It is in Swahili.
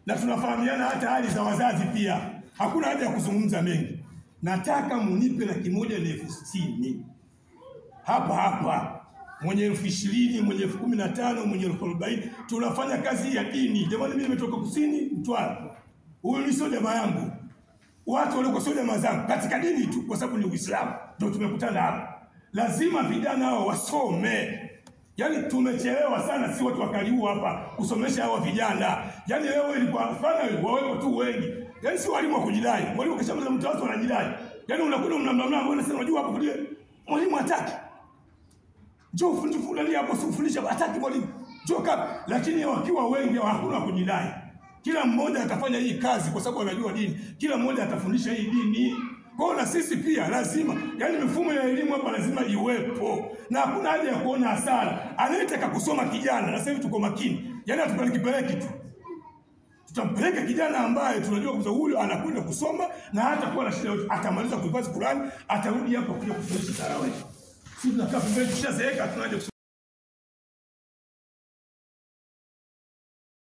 na tunafahamiana hata hali za wazazi pia. Hakuna haja ya kuzungumza mengi. Nataka munipe 160,000 hapa. Mwenye 20,000, mwenye 15,000, mwenye 40,000. Tunafanya kazi ya dini. Jamani, mimi nimetoka kusini Mtwara. Huyu ni sio jamaa yangu. Watu wale sio jamaa zangu katika dini tu, kwa sababu ni Uislamu ndio tumekutana hapa. Lazima vijana hao wasome. Yaani tumechelewa sana, si watu wakaliu hapa kusomesha hao vijana. Yaani leo ilikuwa fana wao tu wengi. Yaani si walimu wa kujidai. Mwalimu kishamaliza mtawazo anajidai. Yaani unakuta mnamnamna unasema unajua hapo kule mwalimu hataki. Njoo fundisha hapo, usifundishe hataki mwalimu. Njoo kama, lakini wakiwa wengi hakuna kujidai. Kila mmoja atafanya hii kazi kwa sababu anajua dini. Kila mmoja atafundisha hii dini. Kwa na sisi pia lazima, yani mifumo ya elimu hapa lazima iwepo. Na hakuna haja ya kuona hasara. Anayetaka kusoma kijana, na sasa hivi tuko makini. Yani atupeleke tu. Tutampeleka kijana ambaye tunajua kwamba huyu anakwenda kusoma na hata kuwa na shida yote, atamaliza kuhifadhi Qur'an, atarudi hapa kuja kufundisha tarawih. Sisi tunakaa pembeni, tushazeeka tunaje